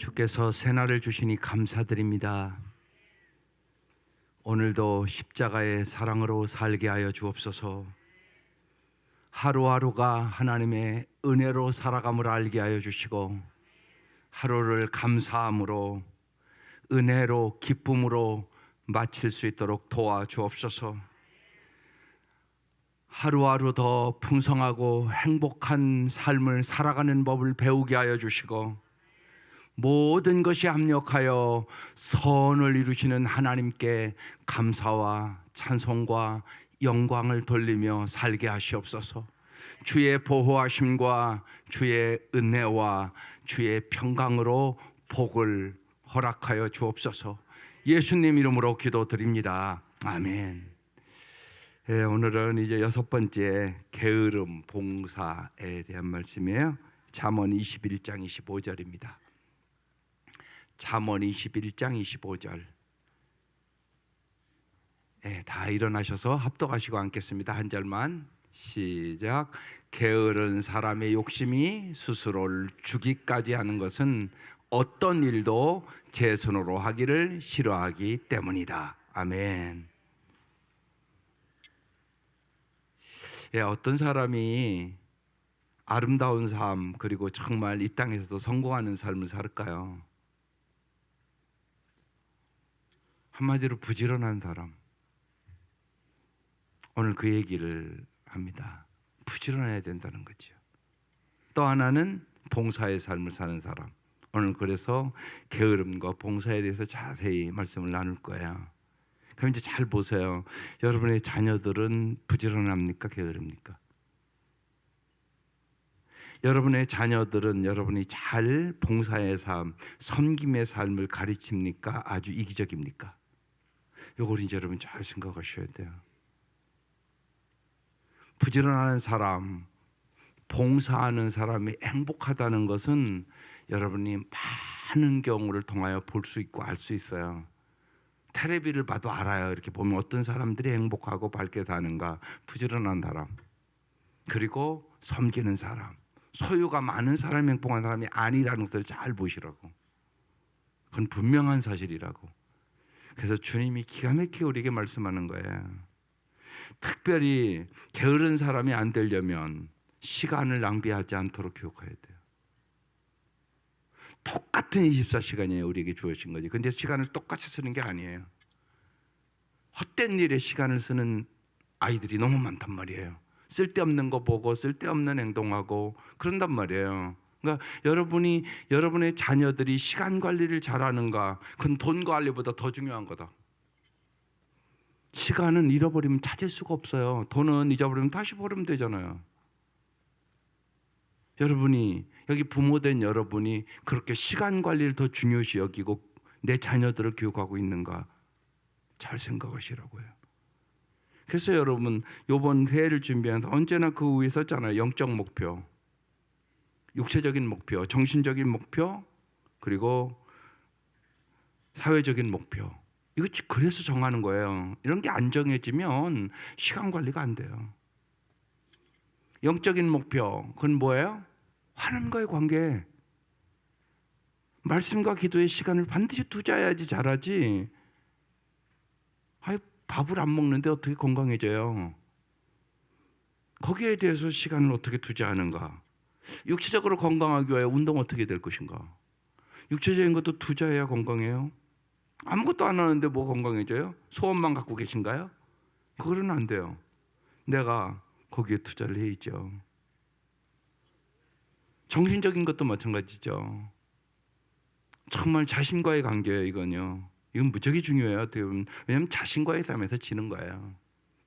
주께서 새날을 주시니 감사드립니다. 오늘도 십자가의 사랑으로 살게 하여 주옵소서. 하루하루가 하나님의 은혜로 살아감을 알게 하여 주시고, 하루를 감사함으로, 은혜로, 기쁨으로 마칠 수 있도록 도와주옵소서. 하루하루 더 풍성하고 행복한 삶을 살아가는 법을 배우게 하여 주시고, 모든 것이 합력하여 선을 이루시는 하나님께 감사와 찬송과 영광을 돌리며 살게 하시옵소서. 주의 보호하심과 주의 은혜와 주의 평강으로 복을 허락하여 주옵소서. 예수님 이름으로 기도드립니다. 아멘. 오늘은 이제 6번째 게으름 봉사에 대한 말씀이에요. 잠언 21장 25절입니다. 잠언 21장 25절. 다 일어나셔서 합독하시고 앉겠습니다. 한 절만 시작. 게으른 사람의 욕심이 스스로를 죽이까지 하는 것은 어떤 일도 제 손으로 하기를 싫어하기 때문이다. 아멘. 어떤 사람이 아름다운 삶, 그리고 정말 이 땅에서도 성공하는 삶을 살까요? 한마디로 부지런한 사람. 오늘 그 얘기를 합니다. 부지런해야 된다는 거죠. 또 하나는 봉사의 삶을 사는 사람. 오늘 그래서 게으름과 봉사에 대해서 자세히 말씀을 나눌 거예요. 그럼 이제 잘 보세요. 여러분의 자녀들은 부지런합니까? 게으릅니까? 여러분의 자녀들은 여러분이 잘 봉사의 삶, 섬김의 삶을 가르칩니까? 아주 이기적입니까? 이걸 이제 여러분 잘 생각하셔야 돼요. 부지런하는 사람, 봉사하는 사람이 행복하다는 것은 여러분이 많은 경우를 통하여 볼 수 있고 알 수 있어요. 텔레비를 봐도 알아요. 이렇게 보면 어떤 사람들이 행복하고 밝게 사는가. 부지런한 사람, 그리고 섬기는 사람, 소유가 많은 사람이 행복한 사람이 아니라는 것을 잘 보시라고. 그건 분명한 사실이라고. 그래서 주님이 기가 막히게 우리에게 말씀하는 거예요. 특별히 게으른 사람이 안 되려면 시간을 낭비하지 않도록 교육해야 돼요. 똑같은 24시간이에요. 우리에게 주어진 거지. 근데 시간을 똑같이 쓰는 게 아니에요. 헛된 일에 시간을 쓰는 아이들이 너무 많단 말이에요. 쓸데없는 거 보고 쓸데없는 행동하고 그런단 말이에요. 그러니까 여러분의 자녀들이 시간 관리를 잘하는가, 그건 돈 관리보다 더 중요한 거다. 시간은 잃어버리면 찾을 수가 없어요. 돈은 잊어버리면 다시 벌으면 되잖아요. 여러분이, 여기 부모된 여러분이 그렇게 시간 관리를 더 중요시 여기고 내 자녀들을 교육하고 있는가 잘 생각하시라고요. 그래서 여러분 이번 회를 준비하면서 언제나 그 위에 썼잖아요. 영적 목표, 육체적인 목표, 정신적인 목표, 그리고 사회적인 목표. 이거 그래서 정하는 거예요. 이런 게 안 정해지면 시간 관리가 안 돼요. 영적인 목표, 그건 뭐예요? 하나님과의 관계. 말씀과 기도의 시간을 반드시 투자해야지 잘하지. 밥을 안 먹는데 어떻게 건강해져요? 거기에 대해서 시간을 어떻게 투자하는가? 육체적으로 건강하기 위해 운동 어떻게 될 것인가? 육체적인 것도 투자해야 건강해요. 아무것도 안 하는데 뭐 건강해져요? 소원만 갖고 계신가요? 그거는 안 돼요. 내가 거기에 투자를 해야죠. 정신적인 것도 마찬가지죠. 정말 자신과의 관계예요. 이건 무지하게 중요해요. 어떻게 보면. 왜냐하면 자신과의 삶에서 지는 거예요.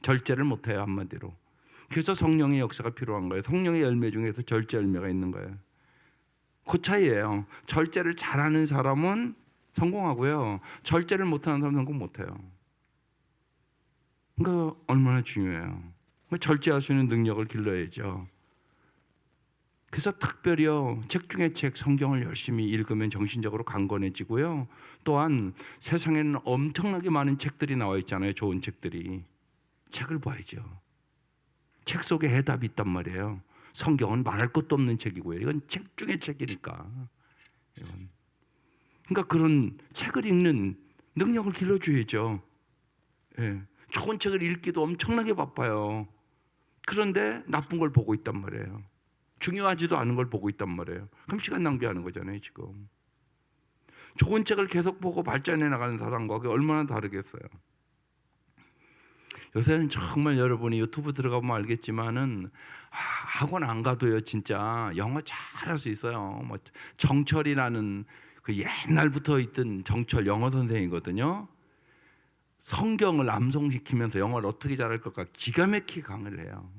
절제를 못해요. 한마디로. 그래서 성령의 역사가 필요한 거예요. 성령의 열매 중에서 절제 열매가 있는 거예요. 그 차이예요. 절제를 잘하는 사람은 성공하고요, 절제를 못하는 사람은 성공 못해요. 그러니까 얼마나 중요해요. 절제할 수 있는 능력을 길러야죠. 그래서 특별히요, 책 중에 책, 성경을 열심히 읽으면 정신적으로 강건해지고요. 또한 세상에는 엄청나게 많은 책들이 나와 있잖아요. 좋은 책들이. 책을 봐야죠. 책 속에 해답이 있단 말이에요. 성경은 말할 것도 없는 책이고요. 이건 책 중에 책이니까. 이건. 그러니까 그런 책을 읽는 능력을 길러줘야죠. 예. 좋은 책을 읽기도 엄청나게 바빠요. 그런데 나쁜 걸 보고 있단 말이에요. 중요하지도 않은 걸 보고 있단 말이에요. 그럼 시간 낭비하는 거잖아요, 지금. 좋은 책을 계속 보고 발전해 나가는 사람과 그게 얼마나 다르겠어요. 요새는 정말 여러분이 유튜브 들어가보면 알겠지만은 학원 안 가도요 진짜 영어 잘할 수 있어요. 뭐 정철이라는 그 옛날부터 있던 정철 영어 선생이거든요. 성경을 암송시키면서 영어를 어떻게 잘할 것까 기가 막히게 강의를 해요.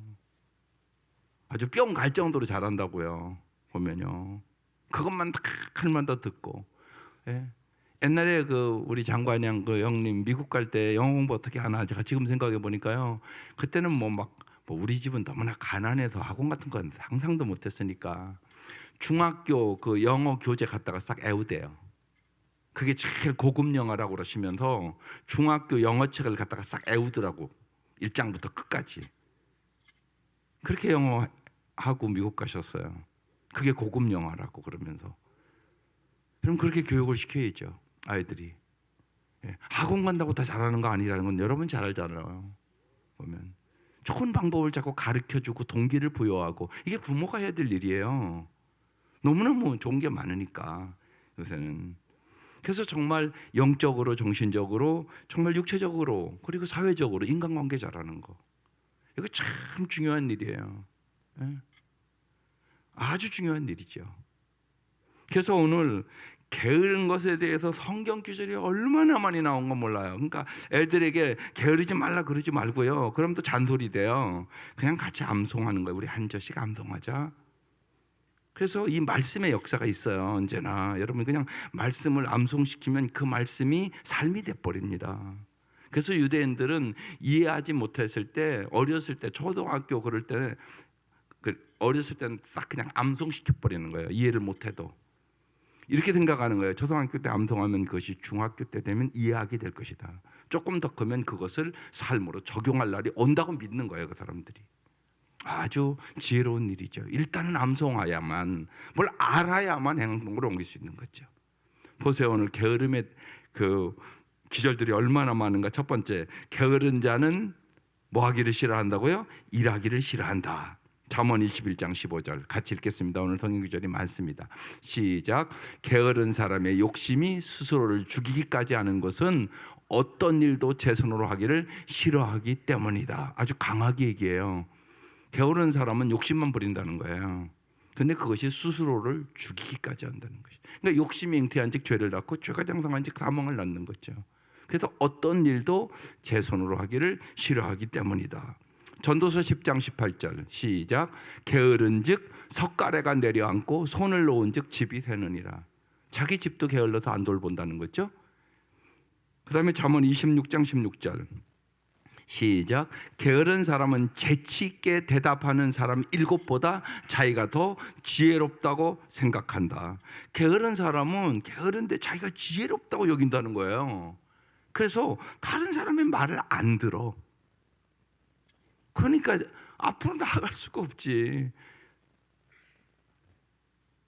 아주 뿅 갈 정도로 잘한다고요. 보면요. 그것만 딱 할만 더 듣고. 예. 옛날에 그 우리 장관양 그 형님 미국 갈 때 영어 공부 어떻게 하나 제가 지금 생각해 보니까요. 그때는 뭐 우리 집은 너무나 가난해서 학원 같은 건 상상도 못했으니까 중학교 그 영어 교재 갖다가 싹 애우대요. 그게 제일 고급 영어라고 그러시면서 중학교 영어책을 갖다가 싹 애우더라고. 1장부터 끝까지. 그렇게 영어하고 미국 가셨어요. 그게 고급 영어라고 그러면서. 그럼 그렇게 교육을 시켜야죠. 아이들이. 학원 간다고 다 잘하는 거 아니라는 건 여러분 잘 알잖아요. 보면 좋은 방법을 자꾸 가르쳐주고 동기를 부여하고 이게 부모가 해야 될 일이에요. 너무너무 좋은 게 많으니까 요새는. 그래서 정말 영적으로 정신적으로 정말 육체적으로 그리고 사회적으로 인간관계 잘하는 거 이거 참 중요한 일이에요. 아주 중요한 일이죠. 그래서 오늘 게으른 것에 대해서 성경 구절이 얼마나 많이 나온 건 몰라요. 그러니까 애들에게 게으르지 말라 그러지 말고요. 그럼 또 잔소리 돼요. 그냥 같이 암송하는 거예요. 우리 한 절씩 암송하자. 그래서 이 말씀의 역사가 있어요. 언제나 여러분 그냥 말씀을 암송시키면 그 말씀이 삶이 돼버립니다. 그래서 유대인들은 이해하지 못했을 때 어렸을 때 초등학교 그럴 때 어렸을 때는 딱 그냥 암송시켜 버리는 거예요. 이해를 못해도. 이렇게 생각하는 거예요. 초등학교 때 암송하면 그것이 중학교 때 되면 이해하게 될 것이다. 조금 더 크면 그것을 삶으로 적용할 날이 온다고 믿는 거예요. 그 사람들이. 아주 지혜로운 일이죠. 일단은 암송해야만 뭘 알아야만 행동으로 옮길 수 있는 거죠. 보세요. 오늘 게으름의 그 기절들이 얼마나 많은가. 첫 번째, 게으른 자는 뭐 하기를 싫어한다고요? 일하기를 싫어한다. 잠언 21장 15절 같이 읽겠습니다. 오늘 성경 구절이 많습니다. 시작. 게으른 사람의 욕심이 스스로를 죽이기까지 하는 것은 어떤 일도 제 손으로 하기를 싫어하기 때문이다. 아주 강하게 얘기해요. 게으른 사람은 욕심만 부린다는 거예요. 그런데 그것이 스스로를 죽이기까지 한다는 것이. 그러니까 욕심이 잉태한 즉 죄를 낳고 죄가 장성한 즉 사망을 낳는 거죠. 그래서 어떤 일도 제 손으로 하기를 싫어하기 때문이다. 전도서 10장 18절 시작. 게으른 즉 석가래가 내려앉고 손을 놓은 즉 집이 새느니라. 자기 집도 게을러서 안 돌본다는 거죠. 그 다음에 잠언 26장 16절 시작. 게으른 사람은 재치 있게 대답하는 사람 7보다 자기가 더 지혜롭다고 생각한다. 게으른 사람은 게으른데 자기가 지혜롭다고 여긴다는 거예요. 그래서 다른 사람의 말을 안 들어. 그러니까 앞으로 나아갈 수가 없지.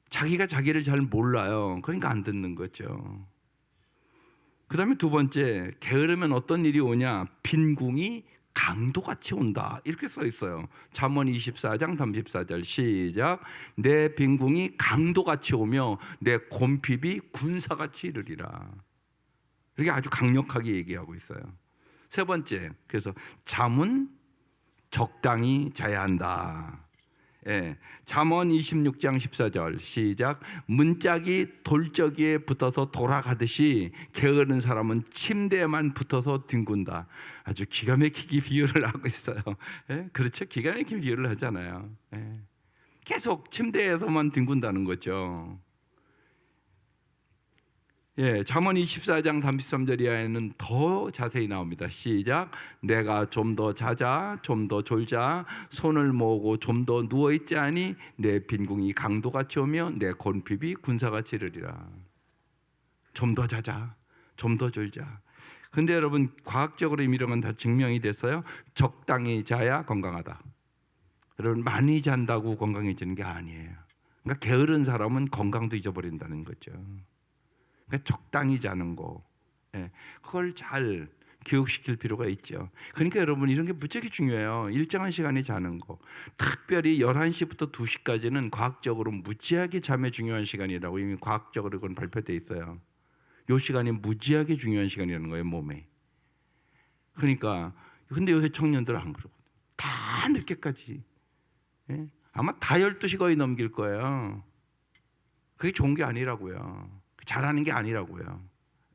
자기가 자기를 잘 몰라요. 그러니까 안 듣는 거죠. 그 다음에 두 번째, 게으르면 어떤 일이 오냐? 빈궁이 강도같이 온다. 이렇게 써 있어요. 잠언 24장 34절 시작. 내 빈궁이 강도같이 오며 내 곰핍이 군사같이 이르리라. 이렇게 아주 강력하게 얘기하고 있어요. 세 번째, 그래서 잠은 적당히 자야 한다. 잠언 26장 14절 시작. 문짝이 돌적이에 붙어서 돌아가듯이 게으른 사람은 침대에만 붙어서 뒹군다. 아주 기가 막히게 비유를 하고 있어요. 그렇죠? 기가 막힌 비유를 하잖아요. 계속 침대에서만 뒹군다는 거죠. 잠언 24장 33절 이하에는 더 자세히 나옵니다. 시작. 내가 좀 더 자자, 좀 더 졸자, 손을 모으고 좀 더 누워있지 아니 내 빈궁이 강도같이 오며 내 곤핍이 군사같이 이르리라. 좀 더 자자, 좀 더 졸자. 근데 여러분 과학적으로 이런 건 다 증명이 됐어요. 적당히 자야 건강하다. 여러분 많이 잔다고 건강해지는 게 아니에요. 그러니까 게으른 사람은 건강도 잊어버린다는 거죠. 그러니까 적당히 자는 거. 예, 그걸 잘 교육시킬 필요가 있죠. 그러니까 여러분 이런 게 무지하게 중요해요. 일정한 시간에 자는 거. 특별히 11시부터 2시까지는 과학적으로 무지하게 잠의 중요한 시간이라고 이미 과학적으로 그건 발표돼 있어요. 이 시간이 무지하게 중요한 시간이라는 거예요, 몸에. 그러니까 근데 요새 청년들 안 그러거든요. 다 늦게까지. 예? 아마 다 12시 거의 넘길 거예요. 그게 좋은 게 아니라고요. 잘하는 게 아니라고요.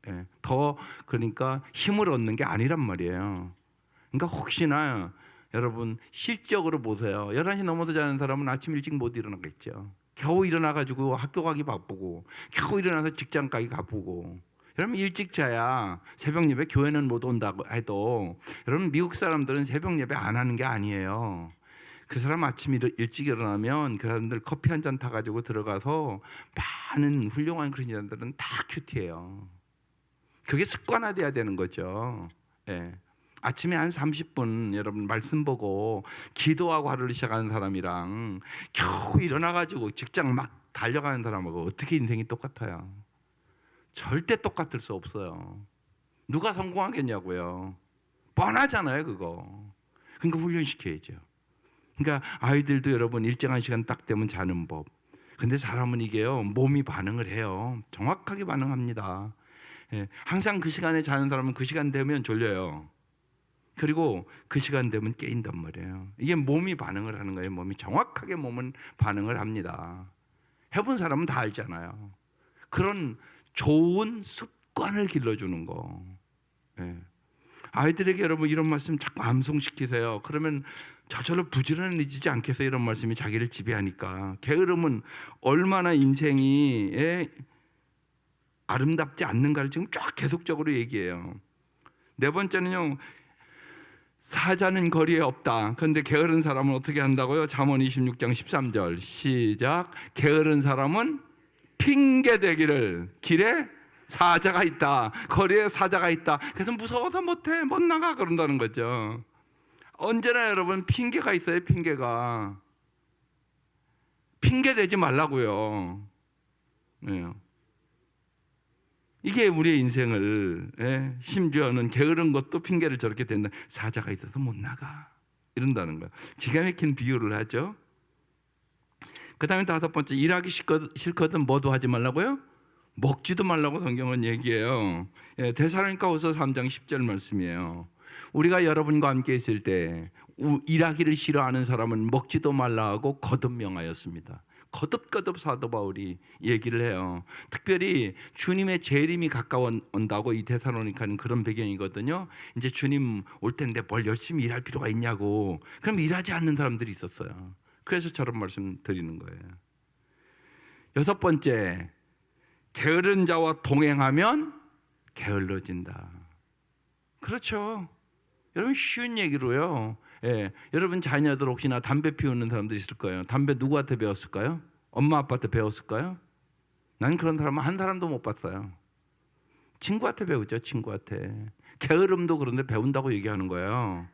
예. 더 그러니까 힘을 얻는 게 아니란 말이에요. 그러니까 혹시나 여러분 실적으로 보세요. 11시 넘어서 자는 사람은 아침 일찍 못 일어나겠죠. 겨우 일어나가지고 학교 가기 바쁘고 겨우 일어나서 직장 가기 바쁘고. 여러분 일찍 자야 새벽 예배 교회는 못 온다고 해도 여러분 미국 사람들은 새벽 예배 안 하는 게 아니에요. 그 사람 아침 일찍 일어나면 그 사람들 커피 한 잔 타가지고 들어가서 많은 훌륭한 그리스도인들은 다 큐티예요. 그게 습관화돼야 되는 거죠. 예. 아침에 한 30분 여러분 말씀 보고 기도하고 하루를 시작하는 사람이랑 겨우 일어나가지고 직장 막 달려가는 사람하고 어떻게 인생이 똑같아요? 절대 똑같을 수 없어요. 누가 성공하겠냐고요. 뻔하잖아요 그거. 그러니까 훈련시켜야죠. 그러니까 아이들도 여러분 일정한 시간 딱 되면 자는 법. 근데 사람은 이게요 몸이 반응을 해요. 정확하게 반응합니다. 예, 항상 그 시간에 자는 사람은 그 시간 되면 졸려요. 그리고 그 시간 되면 깨인단 말이에요. 이게 몸이 반응을 하는 거예요. 몸이 정확하게 몸은 반응을 합니다. 해본 사람은 다 알잖아요. 그런 좋은 습관을 길러주는 거. 예. 아이들에게 여러분 이런 말씀 자꾸 암송시키세요. 그러면 저절로 부지런해지지 않겠어요? 이런 말씀이 자기를 지배하니까. 게으름은 얼마나 인생이 아름답지 않는가를 지금 쫙 계속적으로 얘기해요. 네 번째는요. 사자는 거리에 없다. 그런데 게으른 사람은 어떻게 한다고요? 잠언 26장 13절 시작. 게으른 사람은 핑계대기를 길에 사자가 있다. 거리에 사자가 있다. 그래서 무서워서 못해. 못 나가 그런다는 거죠. 언제나 여러분 핑계가 있어요. 핑계가. 핑계대지 말라고요. 네. 이게 우리의 인생을 심지어는 게으른 것도 핑계를 저렇게 된다. 사자가 있어서 못 나가 이런다는 거예요. 기가 막힌 비유를 하죠. 그 다음에 다섯 번째, 일하기 싫거든 뭐도 하지 말라고요? 먹지도 말라고 성경은 얘기해요. 데살로니가후서 3장 10절 말씀이에요. 우리가 여러분과 함께 있을 때 일하기를 싫어하는 사람은 먹지도 말라 하고 거듭 명하였습니다. 거듭거듭 사도 바울이 얘기를 해요. 특별히 주님의 재림이 가까워온다고 이 데살로니가는 그런 배경이거든요. 이제 주님 올 텐데 뭘 열심히 일할 필요가 있냐고. 그럼 일하지 않는 사람들이 있었어요. 그래서 저런 말씀 드리는 거예요. 여섯 번째, 게으른 자와 동행하면 게을러진다. 그렇죠. 여러분 쉬운 얘기로요. 여러분 자녀들 혹시나 담배 피우는 사람도 있을 거예요. 담배 누구한테 배웠을까요? 엄마 아빠한테 배웠을까요? 난 그런 사람 한 사람도 못 봤어요. 친구한테 배우죠. 친구한테. 게으름도 그런데 배운다고 얘기하는 거예요.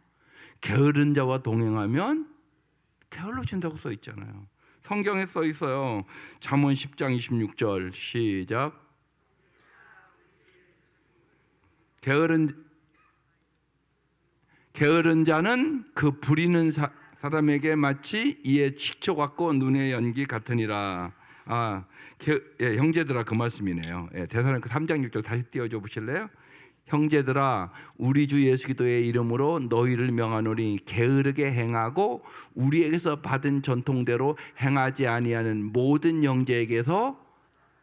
게으른 자와 동행하면 게을러진다고 써 있잖아요. 성경에 써 있어요. 잠언 10장 26절 시작. 게으른 자는 그 부리는 사람에게 마치 이에 칙초 같고 눈의 연기 같으니라. 형제들아 그 말씀이네요. 데살로니가 3장 6절 다시 띄워줘 보실래요? 형제들아 우리 주 예수 그리스도의 이름으로 너희를 명하노니 게으르게 행하고 우리에게서 받은 전통대로 행하지 아니하는 모든 형제에게서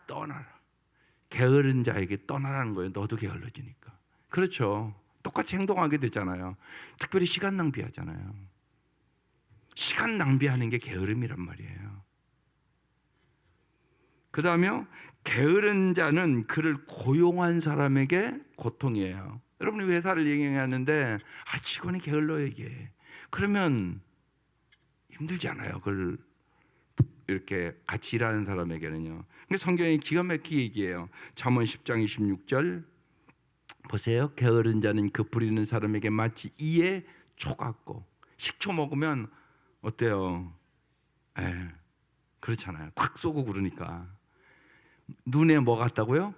떠나라. 게으른 자에게 떠나라는 거예요. 너도 게을러지니까. 그렇죠. 똑같이 행동하게 되잖아요. 특별히 시간 낭비하잖아요. 시간 낭비하는 게 게으름이란 말이에요. 그 다음에 게으른 자는 그를 고용한 사람에게 고통이에요. 여러분이 회사를 얘기하는데 직원이 게을러 얘기해. 그러면 힘들잖아요. 그걸 이렇게 같이 일하는 사람에게는요. 근데 성경이 기가 막히게 얘기해요. 잠언 10장 26절 보세요. 게으른 자는 그 부리는 사람에게 마치 이에 초 같고. 식초 먹으면 어때요? 그렇잖아요. 콱 쏘고 그러니까. 눈에 뭐 같다고요?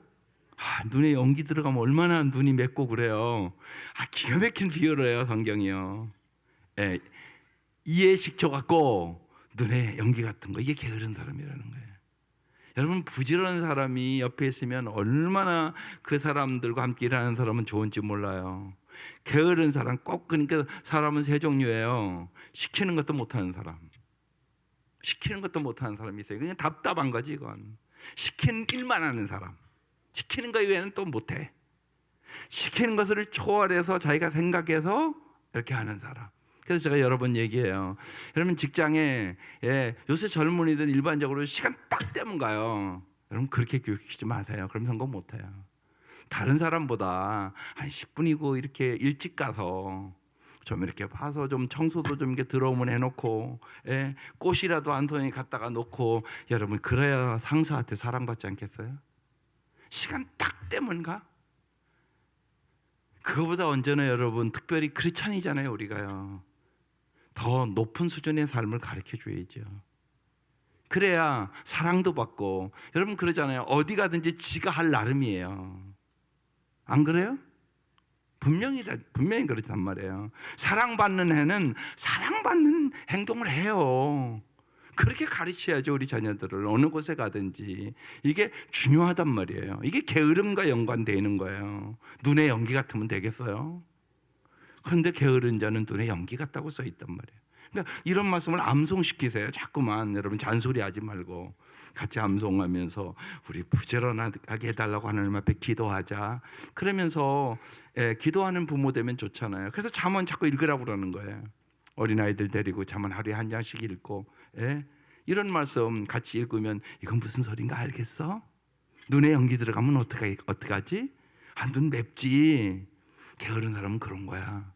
눈에 연기 들어가면 얼마나 눈이 맵고 그래요. 기가 막힌 비유를 해요, 성경이요. 예, 이에 식초 같고 눈에 연기 같은 거, 이게 게으른 사람이라는 거예요. 여러분, 부지런한 사람이 옆에 있으면 얼마나 그 사람들과 함께 일하는 사람은 좋은지 몰라요. 게으른 사람, 꼭, 그러니까 사람은 세 종류예요. 시키는 것도 못하는 사람, 시키는 것도 못하는 사람이 있어요. 그냥 답답한 거지 이건. 시키는 일만 하는 사람, 시키는 거 이외에는 또 못해. 시키는 것을 초월해서 자기가 생각해서 이렇게 하는 사람. 그래서 제가 여러 번 얘기해요. 여러분, 직장에 요새 젊은이들 일반적으로 시간 딱 되면 가요. 여러분, 그렇게 교육시키지 마세요. 그럼 성공 못해요. 다른 사람보다 한 10분이고 이렇게 일찍 가서 좀 이렇게 봐서 좀 청소도 좀 이렇게 들어오면 해놓고, 꽃이라도 한 송이 갖다가 놓고. 여러분, 그래야 상사한테 사랑받지 않겠어요? 시간 딱 되면 가. 그거보다 언제나 여러분, 특별히 크리스찬이잖아요, 우리가요. 더 높은 수준의 삶을 가르쳐 줘야죠. 그래야 사랑도 받고. 여러분, 그러잖아요. 어디 가든지 지가 할 나름이에요. 안 그래요? 분명히 그렇단 말이에요. 사랑받는 애는 사랑받는 행동을 해요. 그렇게 가르쳐야죠, 우리 자녀들을. 어느 곳에 가든지. 이게 중요하단 말이에요. 이게 게으름과 연관되는 거예요. 눈에 연기 같으면 되겠어요? 그런데 게으른 자는 눈에 연기 같다고 써 있단 말이에요. 그러니까 이런 말씀을 암송시키세요. 자꾸만. 여러분, 잔소리하지 말고 같이 암송하면서 우리 부지런하게 해달라고 하나님 앞에 기도하자. 그러면서 기도하는 부모 되면 좋잖아요. 그래서 잠언 자꾸 읽으라고 그러는 거예요. 어린아이들 데리고 잠언 하루에 한 장씩 읽고, 이런 말씀 같이 읽으면 이건 무슨 소린가 알겠어? 눈에 연기 들어가면 어떡하지? 눈 맵지. 게으른 사람은 그런 거야.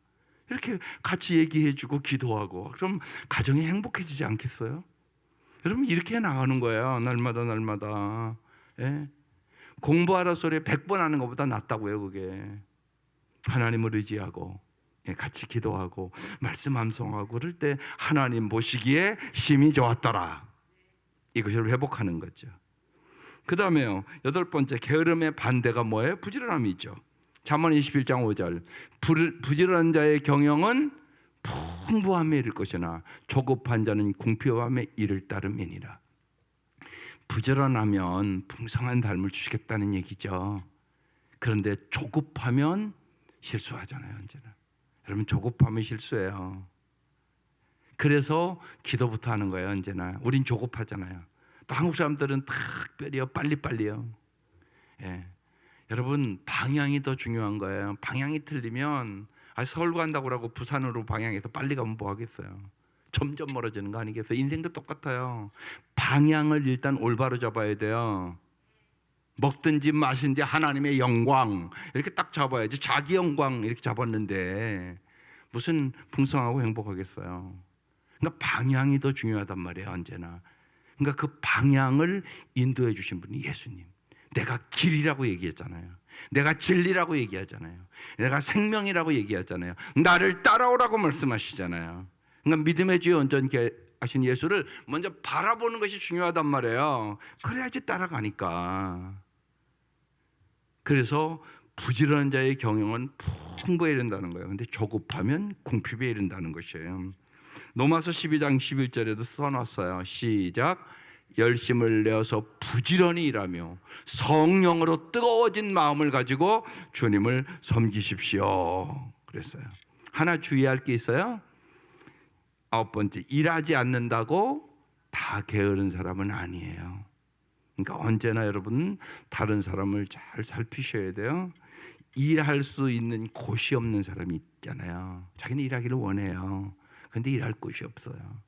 이렇게 같이 얘기해주고 기도하고, 그럼 가정이 행복해지지 않겠어요? 여러분, 이렇게 나가는 거예요. 날마다. 공부하라 소리 100번 하는 것보다 낫다고요. 그게 하나님을 의지하고 같이 기도하고 말씀 암송하고 그럴 때 하나님 보시기에 심히 좋았더라. 이것을 회복하는 거죠. 그 다음에요, 8번째, 게으름의 반대가 뭐예요? 부지런함이죠. 잠언 21장 5절. 부지런한 자의 경영은 풍부함에 이를 것이나 조급한 자는 궁핍함에 이를 따름이니라. 부지런하면 풍성한 삶을 주시겠다는 얘기죠. 그런데 조급하면 실수하잖아요, 언제나. 여러분, 조급하면 실수해요. 그래서 기도부터 하는 거예요, 언제나. 우린 조급하잖아요. 또 한국 사람들은 특별히요, 빨리빨리요. 여러분, 방향이 더 중요한 거예요. 방향이 틀리면 서울 간다고 하고 부산으로 방향해서 빨리 가면 뭐 하겠어요? 점점 멀어지는 거 아니겠어요? 인생도 똑같아요. 방향을 일단 올바로 잡아야 돼요. 먹든지 마시든지 하나님의 영광 이렇게 딱 잡아야지. 자기 영광 이렇게 잡았는데 무슨 풍성하고 행복하겠어요? 그러니까 방향이 더 중요하단 말이에요, 언제나. 그러니까 그 방향을 인도해 주신 분이 예수님. 내가 길이라고 얘기했잖아요. 내가 진리라고 얘기하잖아요. 내가 생명이라고 얘기하잖아요. 나를 따라오라고 말씀하시잖아요. 그러니까 믿음의 주에 온전케 하신 예수를 먼저 바라보는 것이 중요하단 말이에요. 그래야지 따라가니까. 그래서 부지런한 자의 경영은 풍부에 이른다는 거예요. 근데 조급하면 궁핍에 이른다는 것이에요. 로마서 12장 11절에도 써놨어요. 시작. 열심을 내어서 부지런히 일하며 성령으로 뜨거워진 마음을 가지고 주님을 섬기십시오. 그랬어요. 하나 주의할 게 있어요. 9번째, 일하지 않는다고 다 게으른 사람은 아니에요. 그러니까 언제나 여러분 다른 사람을 잘 살피셔야 돼요. 일할 수 있는 곳이 없는 사람이 있잖아요. 자기는 일하기를 원해요. 그런데 일할 곳이 없어요.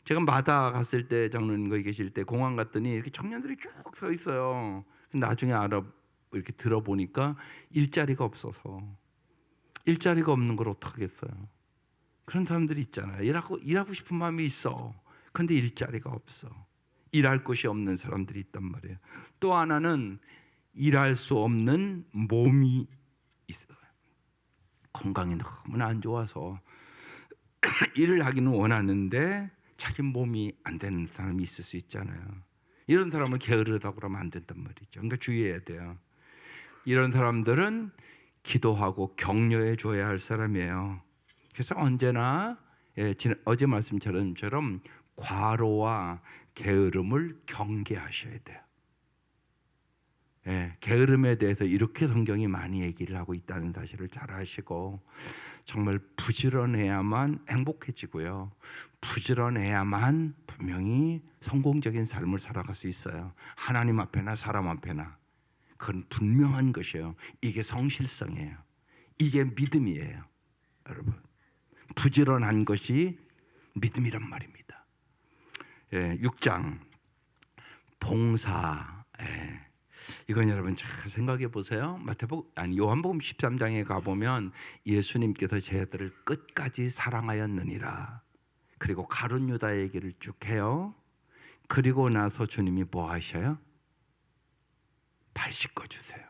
제가 마다 갔을 때, 장로님 거기 계실 때 공항 갔더니 이렇게 청년들이 쭉 서 있어요. 나중에 이렇게 들어보니까 일자리가 없어서. 일자리가 없는 걸 어떡하겠어요? 그런 사람들이 있잖아요. 일하고 싶은 마음이 있어. 그런데 일자리가 없어. 일할 곳이 없는 사람들이 있단 말이에요. 또 하나는 일할 수 없는 몸이 있어요. 건강이 너무나 안 좋아서 일을 하기는 원하는데 자기 몸이 안 되는 사람이 있을 수 있잖아요. 이런 사람을 게으르다고 그러면 안 된단 말이죠. 그러니까 주의해야 돼요. 이런 사람들은 기도하고 격려해 줘야 할 사람이에요. 그래서 언제나 어제 말씀처럼 과로와 게으름을 경계하셔야 돼요. 게으름에 대해서 이렇게 성경이 많이 얘기를 하고 있다는 사실을 잘 아시고, 정말 부지런해야만 행복해지고요, 부지런해야만 분명히 성공적인 삶을 살아갈 수 있어요. 하나님 앞에나 사람 앞에나. 그건 분명한 것이에요. 이게 성실성이에요. 이게 믿음이에요. 여러분, 부지런한 것이 믿음이란 말입니다. 6장 봉사. 이건 여러분 잘 생각해 보세요. 요한복음 13장에 가보면 예수님께서 제자들을 끝까지 사랑하였느니라. 그리고 가룟 유다 얘기를 쭉 해요. 그리고 나서 주님이 뭐 하셔요? 발 씻겨 주세요.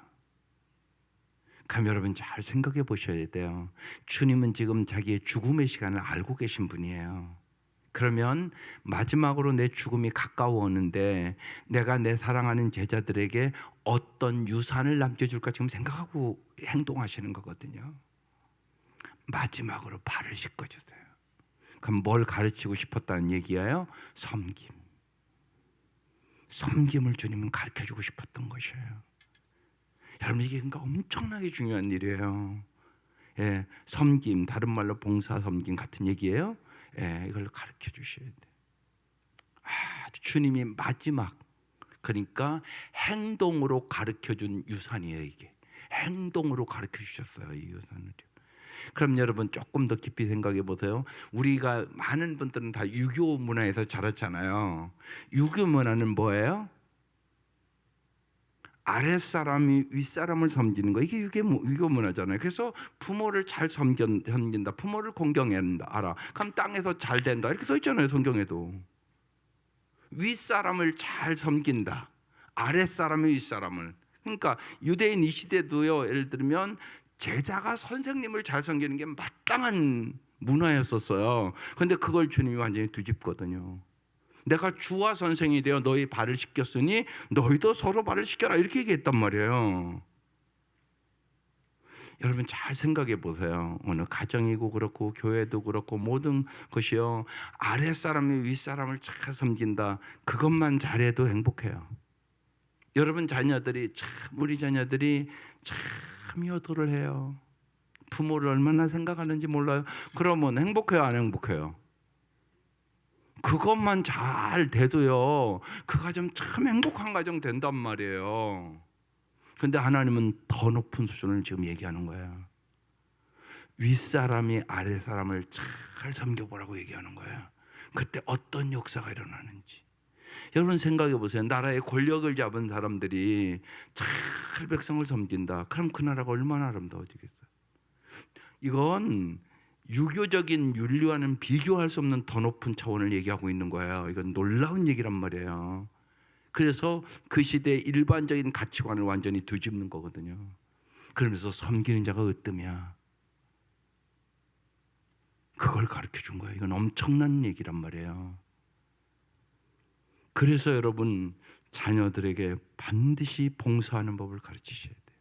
그럼 여러분 잘 생각해 보셔야 돼요. 주님은 지금 자기의 죽음의 시간을 알고 계신 분이에요. 그러면 마지막으로 내 죽음이 가까워오는데 내가 내 사랑하는 제자들에게 어떤 유산을 남겨줄까 지금 생각하고 행동하시는 거거든요. 마지막으로 발을 씻겨주세요. 그럼 뭘 가르치고 싶었다는 얘기예요? 섬김을 주님은 가르쳐주고 싶었던 것이에요. 여러분, 이게 그러니까 엄청나게 중요한 일이에요. 섬김, 다른 말로 봉사, 섬김 같은 얘기예요. 이걸 가르쳐 주셔야 돼요. 주님이 마지막, 그러니까 행동으로 가르쳐 준 유산이에요. 이게 행동으로 가르쳐 주셨어요, 이 유산을. 그럼 여러분 조금 더 깊이 생각해 보세요. 우리가 많은 분들은 다 유교 문화에서 자랐잖아요. 유교 문화는 뭐예요? 아랫사람이 윗사람을 섬기는 거, 이게 유교 문화잖아요. 그래서 부모를 잘 섬긴다, 부모를 공경한다, 알아. 그럼 땅에서 잘 된다, 이렇게 써 있잖아요, 성경에도. 윗사람을 잘 섬긴다, 아랫사람이 윗사람을. 그러니까 유대인 이 시대도요, 예를 들면 제자가 선생님을 잘 섬기는 게 마땅한 문화였었어요. 그런데 그걸 주님이 완전히 뒤집거든요. 내가 주와 선생이 되어 너희 발을 씻겼으니 너희도 서로 발을 씻겨라, 이렇게 얘기했단 말이에요. 여러분 잘 생각해 보세요. 어느 가정이고 그렇고 교회도 그렇고 모든 것이요, 아랫사람이 윗사람을 잘 섬긴다, 그것만 잘해도 행복해요. 여러분 자녀들이 우리 자녀들이 참 효도를 해요. 부모를 얼마나 생각하는지 몰라요. 그러면 행복해요, 안 행복해요? 그것만 잘 돼도요, 그 가정 참 행복한 가정 된단 말이에요. 그런데 하나님은 더 높은 수준을 지금 얘기하는 거예요. 윗사람이 아랫사람을 잘 섬겨보라고 얘기하는 거예요. 그때 어떤 역사가 일어나는지 여러분 생각해 보세요. 나라의 권력을 잡은 사람들이 잘 백성을 섬긴다, 그럼 그 나라가 얼마나 아름다워지겠어요. 이건 유교적인 윤리와는 비교할 수 없는 더 높은 차원을 얘기하고 있는 거예요. 이건 놀라운 얘기란 말이에요. 그래서 그 시대의 일반적인 가치관을 완전히 뒤집는 거거든요. 그러면서 섬기는 자가 으뜸이야, 그걸 가르쳐 준 거예요. 이건 엄청난 얘기란 말이에요. 그래서 여러분 자녀들에게 반드시 봉사하는 법을 가르치셔야 돼요.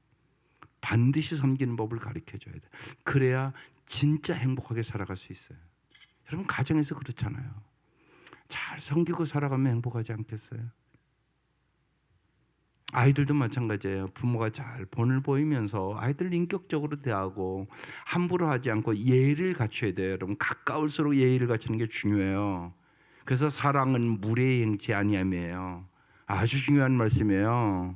반드시 섬기는 법을 가르쳐 줘야 돼요. 그래야 진짜 행복하게 살아갈 수 있어요. 여러분 가정에서 그렇잖아요. 잘 섬기고 살아가면 행복하지 않겠어요? 아이들도 마찬가지예요. 부모가 잘 본을 보이면서 아이들 인격적으로 대하고 함부로 하지 않고 예의를 갖춰야 돼요. 여러분 가까울수록 예의를 갖추는 게 중요해요. 그래서 사랑은 무례의 행치 아니함이에요. 아주 중요한 말씀이에요.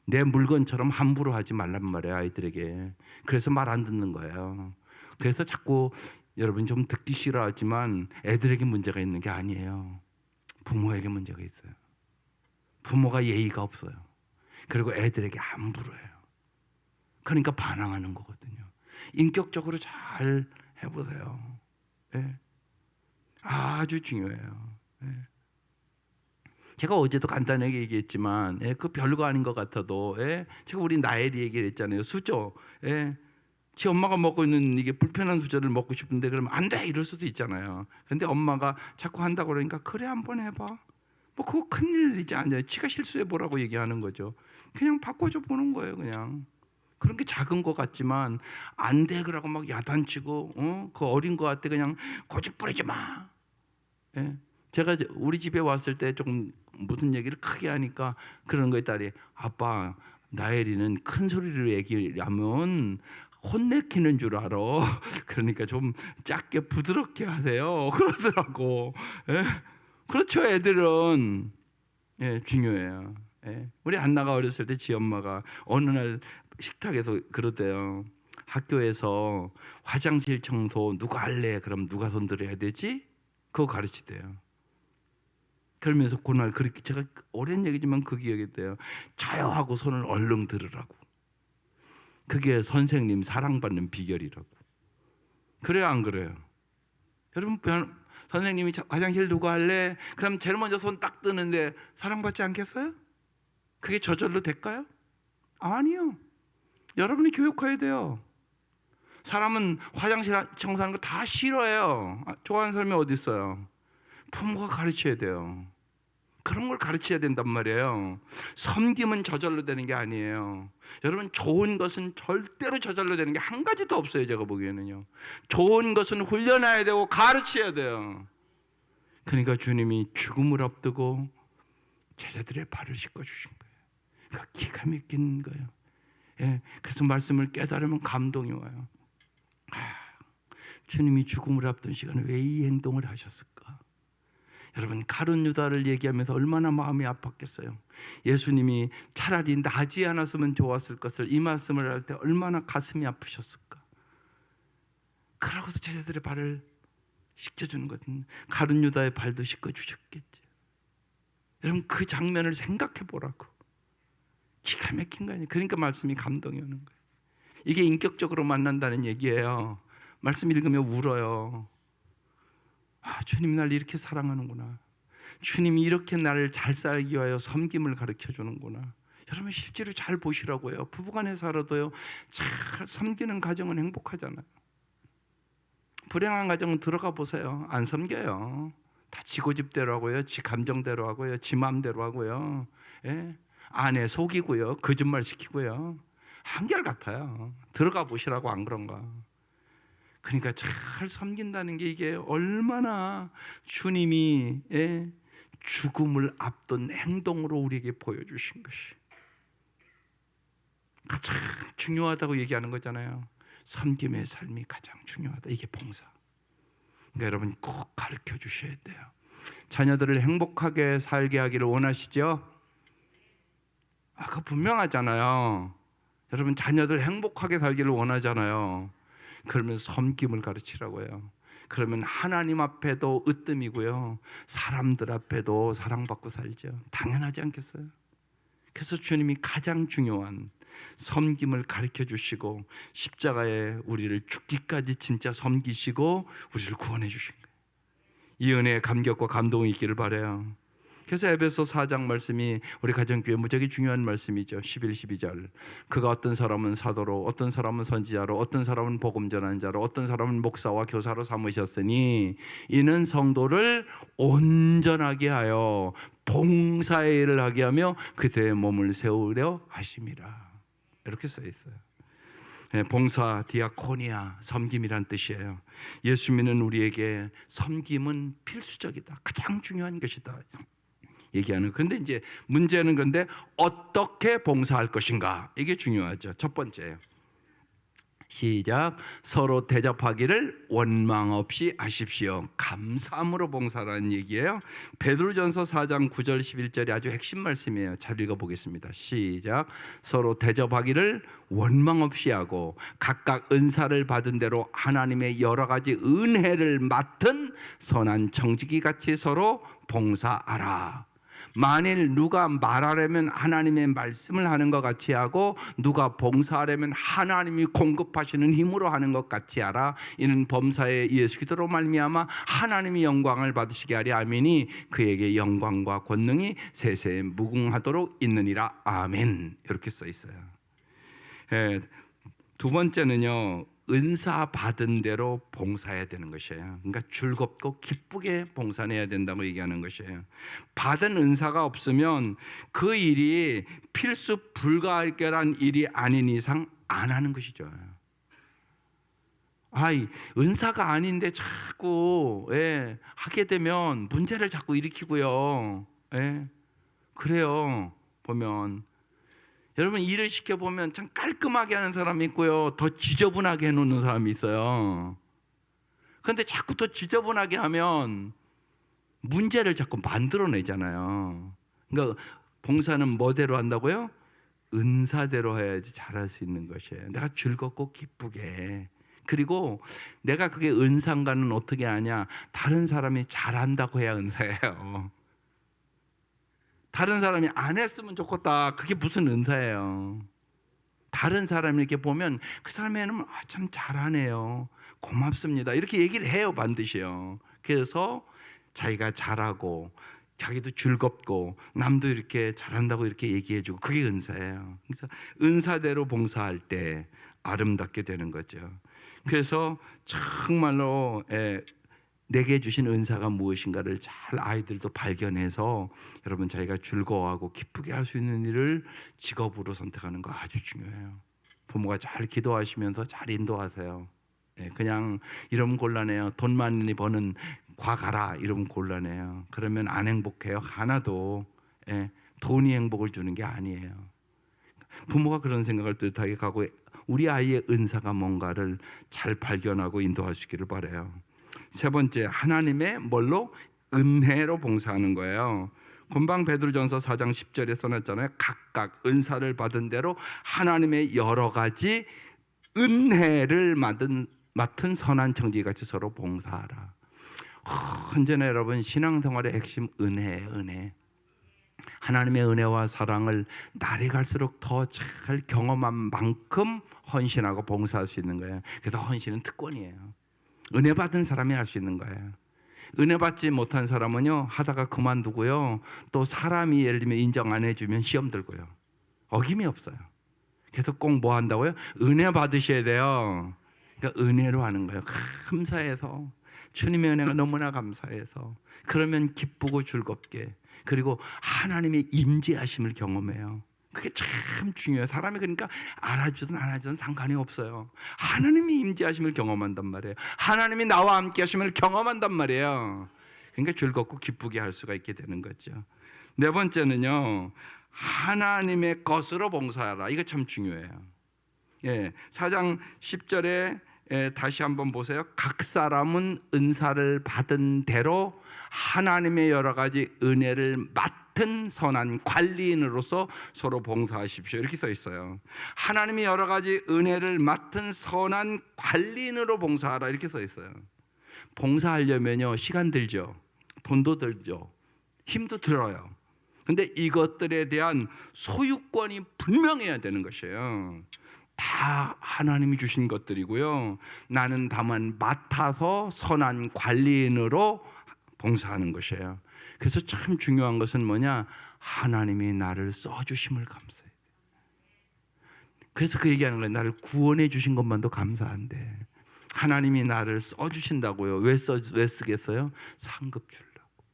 내 물건처럼 함부로 하지 말란 말이에요, 아이들에게. 그래서 말 안 듣는 거예요. 그래서 자꾸 여러분 좀 듣기 싫어하지만 애들에게 문제가 있는 게 아니에요. 부모에게 문제가 있어요. 부모가 예의가 없어요. 그리고 애들에게 함부로 해요. 그러니까 반항하는 거거든요. 인격적으로 잘 해보세요. 네. 아주 중요해요. 네. 제가 어제도 간단하게 얘기했지만, 그 별거 아닌 것 같아도, 제가 우리 나엘이 얘기를 했잖아요. 수저. 지 엄마가 먹고 있는 이게 불편한 수저를 먹고 싶은데 그러면 안 돼, 이럴 수도 있잖아요. 근데 엄마가 자꾸 한다고 그러니까 그래 한번 해봐. 뭐 그거 큰일이지 않아요. 지가 실수해 보라고 얘기하는 거죠. 그냥 바꿔줘 보는 거예요. 그냥 그런 게 작은 것 같지만 안 돼 그러고 막 야단치고 그 어린 거 같아 그냥 고집 부리지 마. 예. 제가 우리 집에 왔을 때 조금 무슨 얘기를 크게 하니까 그런 거에 딸이 아빠 나엘이는 큰 소리로 얘기하면 혼내키는 줄 알아. 그러니까 좀 작게 부드럽게 하세요. 그러더라고. 예? 그렇죠. 애들은 중요해요. 예. 우리 안나가 어렸을 때 지 엄마가 어느 날 식탁에서 그러대요. 학교에서 화장실 청소 누가 할래? 그럼 누가 손 들어야 되지? 그거 가르치대요. 그러면서 그날 그렇게 제가 오랜 얘기지만 그 기억이 돼요. 저요 하고 손을 얼른 들으라고. 그게 선생님 사랑받는 비결이라고. 그래요 안 그래요? 여러분 선생님이 화장실 누구 할래? 그럼 제일 먼저 손 딱 뜨는데 사랑받지 않겠어요? 그게 저절로 될까요? 아니요. 여러분이 교육해야 돼요. 사람은 화장실 청소하는 거 다 싫어해요. 좋아하는 사람이 어디 있어요? 부모가 가르쳐야 돼요. 그런 걸 가르쳐야 된단 말이에요. 섬김은 저절로 되는 게 아니에요. 여러분 좋은 것은 절대로 저절로 되는 게 한 가지도 없어요. 제가 보기에는요. 좋은 것은 훈련해야 되고 가르쳐야 돼요. 그러니까 주님이 죽음을 앞두고 제자들의 발을 씻어주신 거예요. 그러니까 기가 막힌 거예요. 예, 그래서 말씀을 깨달으면 감동이 와요. 주님이 죽음을 앞둔 시간에 왜 이 행동을 하셨을까? 여러분 가룟 유다를 얘기하면서 얼마나 마음이 아팠겠어요. 예수님이 차라리 나지 않았으면 좋았을 것을 이 말씀을 할 때 얼마나 가슴이 아프셨을까. 그러고서 제자들의 발을 씻겨주는 것은 가룟 유다의 발도 씻겨주셨겠죠. 여러분 그 장면을 생각해 보라고. 기가 막힌 거 아니에요. 그러니까 말씀이 감동이 오는 거예요. 이게 인격적으로 만난다는 얘기예요. 말씀 읽으면 울어요. 주님 날 이렇게 사랑하는구나. 주님이 이렇게 나를 잘 살기 위하여 섬김을 가르쳐 주는구나. 여러분 실제로 잘 보시라고요. 부부간에 살아도요 잘 섬기는 가정은 행복하잖아요. 불행한 가정은 들어가 보세요. 안 섬겨요. 다 지 고집대로 하고요, 지 감정대로 하고요, 지 마음대로 하고요. 예? 아내 속이고요, 거짓말 시키고요. 한결같아요. 들어가 보시라고 안 그런가. 그러니까 잘 섬긴다는 게 이게 얼마나 주님이 죽음을 앞둔 행동으로 우리에게 보여주신 것이 가장 중요하다고 얘기하는 거잖아요. 섬김의 삶이 가장 중요하다. 이게 봉사. 그러니까 여러분 꼭 가르쳐 주셔야 돼요. 자녀들을 행복하게 살게 하기를 원하시죠? 그거 분명하잖아요. 여러분 자녀들 행복하게 살기를 원하잖아요. 그러면 섬김을 가르치라고 해요. 그러면 하나님 앞에도 으뜸이고요, 사람들 앞에도 사랑받고 살죠. 당연하지 않겠어요? 그래서 주님이 가장 중요한 섬김을 가르쳐 주시고 십자가에 우리를 죽기까지 진짜 섬기시고 우리를 구원해 주신 거예요. 이 은혜에 감격과 감동이 있기를 바라요. 그래서 에베소 4장 말씀이 우리 가정교회 무지하게 중요한 말씀이죠. 11, 12절. 그가 어떤 사람은 사도로, 어떤 사람은 선지자로, 어떤 사람은 복음 전하는 자로, 어떤 사람은 목사와 교사로 삼으셨으니 이는 성도를 온전하게 하여 봉사의 일을 하게 하며 그대의 몸을 세우려 하심이라. 이렇게 써 있어요. 봉사, 디아코니아, 섬김이란 뜻이에요. 예수 믿는 우리에게 섬김은 필수적이다. 가장 중요한 것이다. 얘기하는. 그런데 이제 문제는 그런데 어떻게 봉사할 것인가, 이게 중요하죠. 첫 번째예요. 시작. 서로 대접하기를 원망 없이 하십시오. 감사함으로 봉사라는 얘기예요. 베드로전서 4장 9절 11절이 아주 핵심 말씀이에요. 잘 읽어보겠습니다. 시작. 서로 대접하기를 원망 없이 하고 각각 은사를 받은 대로 하나님의 여러 가지 은혜를 맡은 선한 청지기 같이 서로 봉사하라. 만일 누가 말하려면 하나님의 말씀을 하는 것 같이 하고 누가 봉사하려면 하나님이 공급하시는 힘으로 하는 것 같이 하라. 이는 범사에 예수 그리스도로 말미암아 하나님이 영광을 받으시게 하리. 아멘이 그에게 영광과 권능이 세세에 무궁하도록 있느니라. 아멘. 이렇게 써 있어요. 두 번째는요, 은사 받은 대로 봉사해야 되는 것이에요. 그러니까 즐겁고 기쁘게 봉사해야 된다고 얘기하는 것이에요. 받은 은사가 없으면 그 일이 필수 불가결한 일이 아닌 이상 안 하는 것이죠. 은사가 아닌데 자꾸 하게 되면 문제를 자꾸 일으키고요. 그래요. 보면 여러분 일을 시켜보면 참 깔끔하게 하는 사람이 있고요, 더 지저분하게 해놓는 사람이 있어요. 그런데 자꾸 더 지저분하게 하면 문제를 자꾸 만들어내잖아요. 그러니까 봉사는 뭐대로 한다고요? 은사대로 해야지 잘할 수 있는 것이에요. 내가 즐겁고 기쁘게. 그리고 내가 그게 은사인가는 어떻게 아냐? 다른 사람이 잘한다고 해야 은사예요. 다른 사람이 안 했으면 좋겠다, 그게 무슨 은사예요? 다른 사람이 이렇게 보면 그 사람에는 참 잘하네요, 고맙습니다, 이렇게 얘기를 해요, 반드시요. 그래서 자기가 잘하고 자기도 즐겁고 남도 이렇게 잘한다고 이렇게 얘기해주고, 그게 은사예요. 그래서 은사대로 봉사할 때 아름답게 되는 거죠. 그래서 정말로 내게 주신 은사가 무엇인가를 잘 아이들도 발견해서 여러분 자기가 즐거워하고 기쁘게 할 수 있는 일을 직업으로 선택하는 거 아주 중요해요. 부모가 잘 기도하시면서 잘 인도하세요. 그냥 이러면 곤란해요. 돈 많이 버는 과 가라 이러면 곤란해요. 그러면 안 행복해요. 하나도. 돈이 행복을 주는 게 아니에요. 부모가 그런 생각을 뜻하게 가고 우리 아이의 은사가 뭔가를 잘 발견하고 인도할 수 있기를 바라요. 세 번째, 하나님의 뭘로? 은혜로 봉사하는 거예요. 금방 베드로전서 4장 10절에 써놨잖아요. 각각 은사를 받은 대로 하나님의 여러 가지 은혜를 맡은 선한 청지기같이 서로 봉사하라. 언제나 여러분 신앙생활의 핵심 은혜예요. 은혜. 하나님의 은혜와 사랑을 날이 갈수록 더 잘 경험한 만큼 헌신하고 봉사할 수 있는 거예요. 그래서 헌신은 특권이에요. 은혜 받은 사람이 할 수 있는 거예요. 은혜 받지 못한 사람은요, 하다가 그만두고요, 또 사람이 예를 들면 인정 안 해주면 시험 들고요, 어김이 없어요. 그래서 꼭 뭐 한다고요? 은혜 받으셔야 돼요. 그러니까 은혜로 하는 거예요. 감사해서, 주님의 은혜가 너무나 감사해서. 그러면 기쁘고 즐겁게, 그리고 하나님의 임재하심을 경험해요. 그게 참 중요해요. 사람이 그러니까 알아주든 안 알아주든 상관이 없어요. 하나님이 임재하심을 경험한단 말이에요. 하나님이 나와 함께 하심을 경험한단 말이에요. 그러니까 즐겁고 기쁘게 할 수가 있게 되는 거죠. 네 번째는요, 하나님의 것으로 봉사하라. 이거 참 중요해요. 4장 10절에 다시 한번 보세요. 각 사람은 은사를 받은 대로 하나님의 여러 가지 은혜를 맡은 선한 관리인으로서 서로 봉사하십시오, 이렇게 써 있어요. 하나님이 여러 가지 은혜를 맡은 선한 관리인으로 봉사하라, 이렇게 써 있어요. 봉사하려면요, 시간 들죠, 돈도 들죠, 힘도 들어요. 근데 이것들에 대한 소유권이 분명해야 되는 것이에요. 다 하나님이 주신 것들이고요, 나는 다만 맡아서 선한 관리인으로 봉사하는 것이에요. 그래서 참 중요한 것은 뭐냐? 하나님이 나를 써주심을 감사해. 그래서 그 얘기하는 거예요. 나를 구원해 주신 것만도 감사한데 하나님이 나를 써주신다고요. 왜 쓰겠어요? 상급 주려고.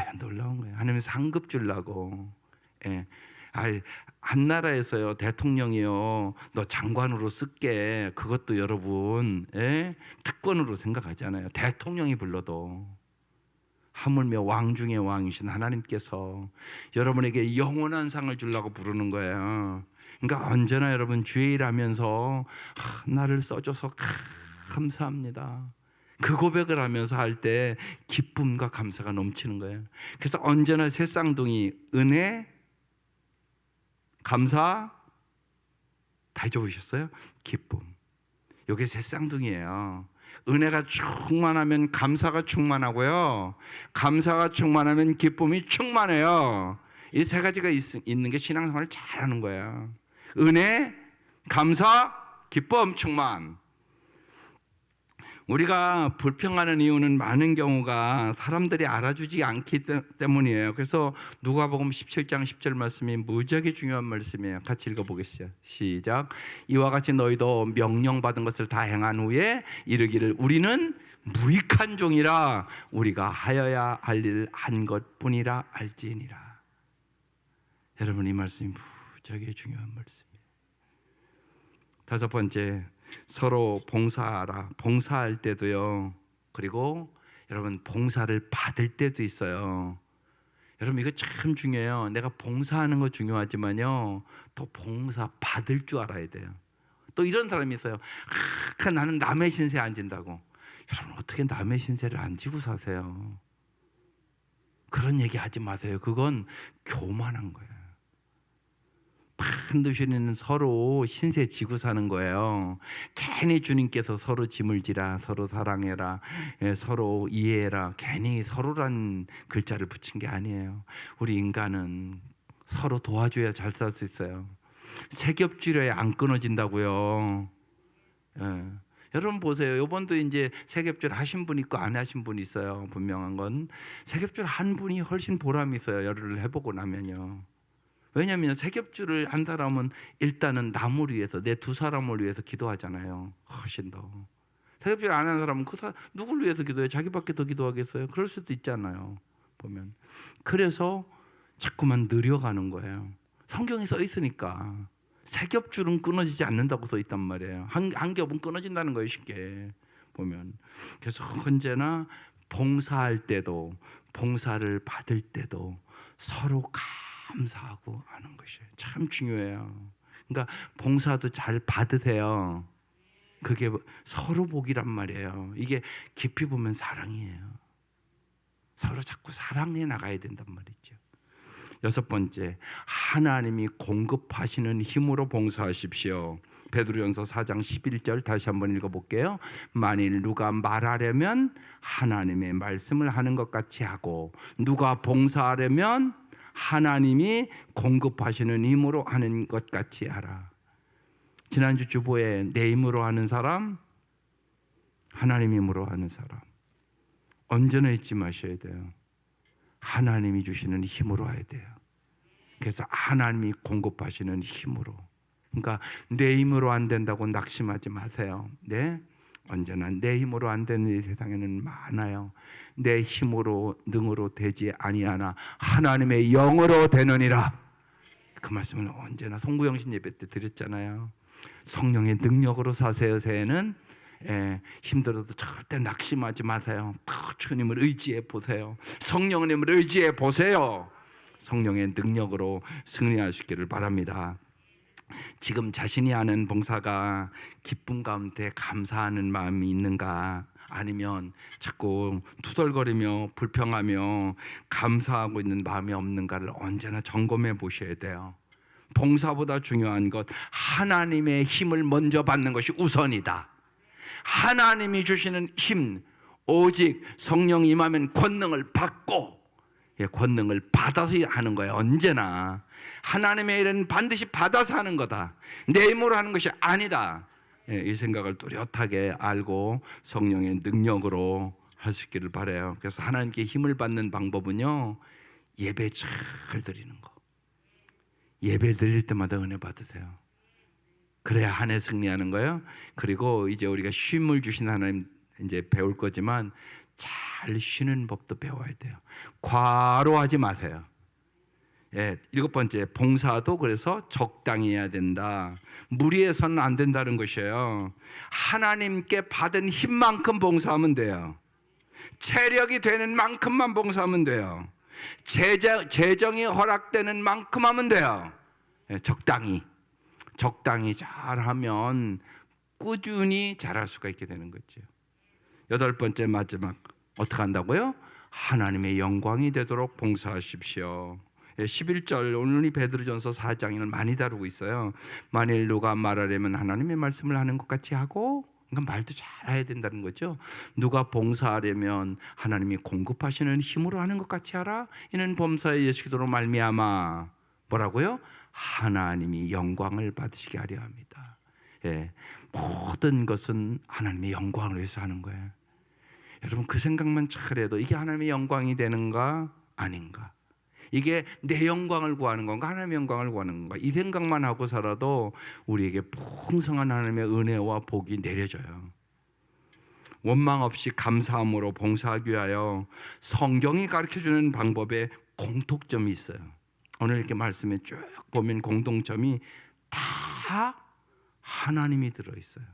이건 놀라운 거예요. 하나님이 상급 주려고. 한 나라에서요, 대통령이요, 너 장관으로 쓸게, 그것도 여러분 특권으로 생각하잖아요. 대통령이 불러도. 하물며 왕 중에 왕이신 하나님께서 여러분에게 영원한 상을 주려고 부르는 거예요. 그러니까 언제나 여러분 주의 일하면서 나를 써줘서 감사합니다, 그 고백을 하면서 할 때 기쁨과 감사가 넘치는 거예요. 그래서 언제나 새 쌍둥이 은혜, 감사 다 잊어보셨어요? 기쁨. 이게 새 쌍둥이에요. 은혜가 충만하면 감사가 충만하고요, 감사가 충만하면 기쁨이 충만해요. 이 세 가지가 있는 게 신앙생활을 잘하는 거예요. 은혜, 감사, 기쁨, 충만. 우리가 불평하는 이유는 많은 경우가 사람들이 알아주지 않기 때문이에요. 그래서 누가복음 17장 10절 말씀이 무지하게 중요한 말씀이에요. 같이 읽어보겠어요. 시작. 이와 같이 너희도 명령받은 것을 다 행한 후에 이르기를 우리는 무익한 종이라 우리가 하여야 할 일을 한 것뿐이라 알지니라. 여러분, 이 말씀이 무지하게 중요한 말씀이에요. 다섯 번째, 서로 봉사하라. 봉사할 때도요. 그리고 여러분, 봉사를 받을 때도 있어요. 여러분, 이거 참 중요해요. 내가 봉사하는 거 중요하지만요, 또 봉사 받을 줄 알아야 돼요. 또 이런 사람이 있어요. 나는 남의 신세 안 진다고. 여러분, 어떻게 남의 신세를 안 지고 사세요? 그런 얘기 하지 마세요. 그건 교만한 거예요. 반드시는 서로 신세 지고 사는 거예요. 괜히 주님께서 서로 짐을 지라, 서로 사랑해라, 서로 이해해라, 괜히 서로란 글자를 붙인 게 아니에요. 우리 인간은 서로 도와줘야 잘 살 수 있어요. 세겹줄에 안 끊어진다고요. 여러분 보세요. 이번도 이제 세겹줄 하신 분 있고 안 하신 분 있어요. 분명한 건 세겹줄 한 분이 훨씬 보람이 있어요. 열흘을 해보고 나면요. 왜냐하면 세겹줄을 한 사람은 일단은 남을 위해서, 내 두 사람을 위해서 기도하잖아요. 훨씬 더. 세겹줄 안 한 사람은 누굴 위해서 기도해요? 자기밖에 더 기도하겠어요? 그럴 수도 있잖아요. 보면. 그래서 자꾸만 느려가는 거예요. 성경에 써 있으니까. 세겹줄은 끊어지지 않는다고 써 있단 말이에요. 한 겹은 끊어진다는 거예요, 쉽게 보면. 그래서 언제나 봉사할 때도, 봉사를 받을 때도 서로 감사하고 하는 것이 참 중요해요. 그러니까 봉사도 잘 받으세요. 그게 서로 복이란 말이에요. 이게 깊이 보면 사랑이에요. 서로 자꾸 사랑해 나가야 된단 말이죠. 여섯 번째, 하나님이 공급하시는 힘으로 봉사하십시오. 베드로전서 4장 11절 다시 한번 읽어볼게요. 만일 누가 말하려면 하나님의 말씀을 하는 것 같이 하고, 누가 봉사하려면 하나님이 공급하시는 힘으로 하는 것 같이 하라. 지난주 주보에 내 힘으로 하는 사람, 하나님 힘으로 하는 사람, 언제나 잊지 마셔야 돼요. 하나님이 주시는 힘으로 해야 돼요. 그래서 하나님이 공급하시는 힘으로. 그러니까 내 힘으로 안 된다고 낙심하지 마세요. 네? 언제나 내 힘으로 안 되는 이 세상에는 많아요. 내 힘으로 능으로 되지 아니하나 하나님의 영으로 되느니라. 그 말씀을 언제나 송구영신 예배 때 드렸잖아요. 성령의 능력으로 사세요. 새해는 힘들어도 절대 낙심하지 마세요. 주님을 의지해 보세요. 성령님을 의지해 보세요. 성령의 능력으로 승리할 수 있기를 바랍니다. 지금 자신이 하는 봉사가 기쁨 가운데 감사하는 마음이 있는가, 아니면 자꾸 투덜거리며 불평하며 감사하고 있는 마음이 없는가를 언제나 점검해 보셔야 돼요. 봉사보다 중요한 것, 하나님의 힘을 먼저 받는 것이 우선이다. 하나님이 주시는 힘, 오직 성령 임하면 권능을 받고, 권능을 받아서 하는 거예요. 언제나 하나님의 일은 반드시 받아서 하는 거다. 내 힘으로 하는 것이 아니다. 이 생각을 뚜렷하게 알고 성령의 능력으로 할 수 있기를 바라요. 그래서 하나님께 힘을 받는 방법은요, 예배 잘 드리는 거. 예배 드릴 때마다 은혜 받으세요. 그래야 한 해 승리하는 거예요. 그리고 이제 우리가 쉼을 주신 하나님 이제 배울 거지만 잘 쉬는 법도 배워야 돼요. 과로하지 마세요. 일곱 번째, 봉사도 그래서 적당히 해야 된다. 무리해서는 안 된다는 것이에요. 하나님께 받은 힘만큼 봉사하면 돼요. 체력이 되는 만큼만 봉사하면 돼요. 재정이 허락되는 만큼 하면 돼요. 적당히 잘하면 꾸준히 잘할 수가 있게 되는 거죠. 여덟 번째, 마지막, 어떻게 한다고요? 하나님의 영광이 되도록 봉사하십시오. 11절, 오늘 이 베드로전서 4장을 많이 다루고 있어요. 만일 누가 말하려면 하나님의 말씀을 하는 것 같이 하고, 그러니까 말도 잘해야 된다는 거죠. 누가 봉사하려면 하나님이 공급하시는 힘으로 하는 것 같이 하라. 이는 범사의 예수 그리스도로 말미암아 뭐라고요? 하나님이 영광을 받으시게 하려 합니다. 모든 것은 하나님의 영광을 위해서 하는 거예요. 여러분 그 생각만 잘해도 이게 하나님의 영광이 되는가 아닌가, 이게 내 영광을 구하는 건가 하나님의 영광을 구하는 건가, 이 생각만 하고 살아도 우리에게 풍성한 하나님의 은혜와 복이 내려져요. 원망 없이 감사함으로 봉사하기 위하여 성경이 가르쳐주는 방법에 공통점이 있어요. 오늘 이렇게 말씀에 쭉 보면 공통점이 다 하나님이 들어있어요.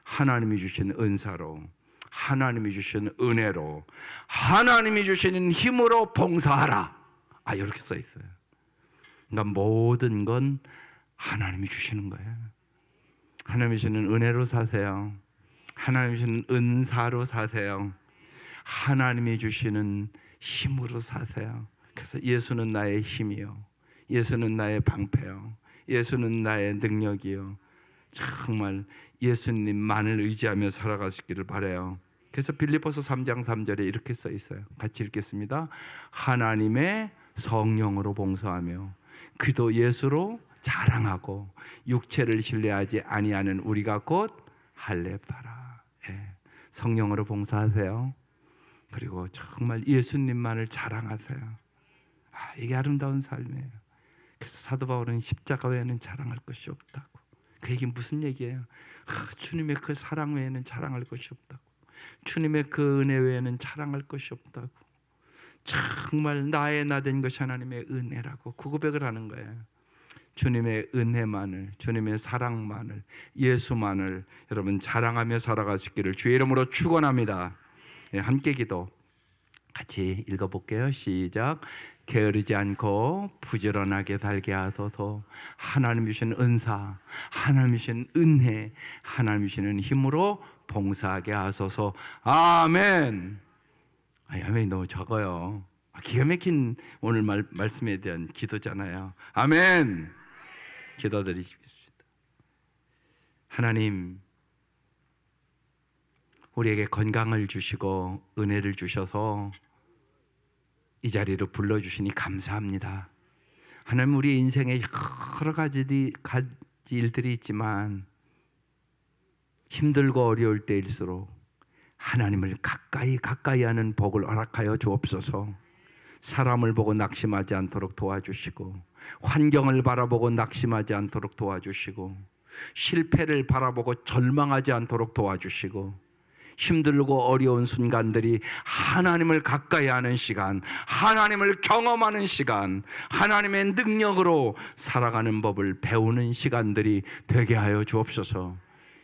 하나님이 주신 은사로, 하나님이 주신 은혜로, 하나님이 주시는 힘으로 봉사하라, 이렇게 써 있어요. 그러니까 모든 건 하나님이 주시는 거예요. 하나님이 주시는 은혜로 사세요. 하나님이 주시는 은사로 사세요. 하나님이 주시는 힘으로 사세요. 그래서 예수는 나의 힘이요, 예수는 나의 방패요, 예수는 나의 능력이요. 정말 예수님만을 의지하며 살아가시기를 바라요. 그래서 빌립보서 3장 3절에 이렇게 써 있어요. 같이 읽겠습니다. 하나님의 성령으로 봉사하며 그도 예수로 자랑하고 육체를 신뢰하지 아니하는 우리가 곧 할례파라. 성령으로 봉사하세요. 그리고 정말 예수님만을 자랑하세요. 이게 아름다운 삶이에요. 그래서 사도 바울은 십자가 외에는 자랑할 것이 없다고. 그 얘기 무슨 얘기예요? 주님의 그 사랑 외에는 자랑할 것이 없다고. 주님의 그 은혜 외에는 자랑할 것이 없다고. 정말 나의 나 된 것이 하나님의 은혜라고 그 고백을 하는 거예요. 주님의 은혜만을, 주님의 사랑만을, 예수만을 여러분 자랑하며 살아가시기를 주의 이름으로 축원합니다. 함께 기도 같이 읽어볼게요. 시작. 게으르지 않고 부지런하게 살게 하소서. 하나님 주신 은사, 하나님 주신 은혜, 하나님 주시는 힘으로 봉사하게 하소서. 아멘. 아멘이 너무 적어요. 기가 막힌 오늘 말씀에 대한 기도잖아요. 아멘. 기도드리겠습니다. 하나님, 우리에게 건강을 주시고 은혜를 주셔서 이 자리로 불러주시니 감사합니다. 하나님, 우리 인생에 여러 가지 일들이 있지만 힘들고 어려울 때일수록 하나님을 가까이 하는 복을 허락하여 주옵소서. 사람을 보고 낙심하지 않도록 도와주시고, 환경을 바라보고 낙심하지 않도록 도와주시고, 실패를 바라보고 절망하지 않도록 도와주시고, 힘들고 어려운 순간들이 하나님을 가까이 하는 시간, 하나님을 경험하는 시간, 하나님의 능력으로 살아가는 법을 배우는 시간들이 되게 하여 주옵소서.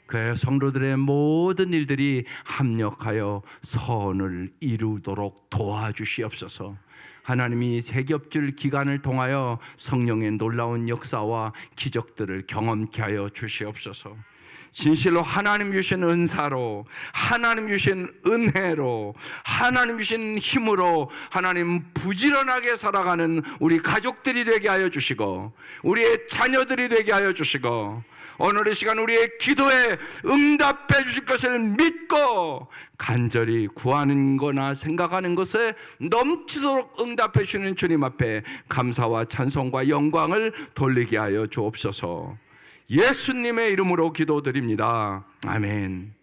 그 성도들의 모든 일들이 합력하여 선을 이루도록 도와주시옵소서. 하나님이 세겹줄 기간을 통하여 성령의 놀라운 역사와 기적들을 경험케 하여 주시옵소서. 진실로 하나님 주신 은사로, 하나님 주신 은혜로, 하나님 주신 힘으로 하나님 부지런하게 살아가는 우리 가족들이 되게 하여 주시고, 우리의 자녀들이 되게 하여 주시고, 오늘 이 시간 우리의 기도에 응답해 주실 것을 믿고 간절히 구하는 거나 생각하는 것에 넘치도록 응답해 주시는 주님 앞에 감사와 찬송과 영광을 돌리게 하여 주옵소서. 예수님의 이름으로 기도드립니다. 아멘.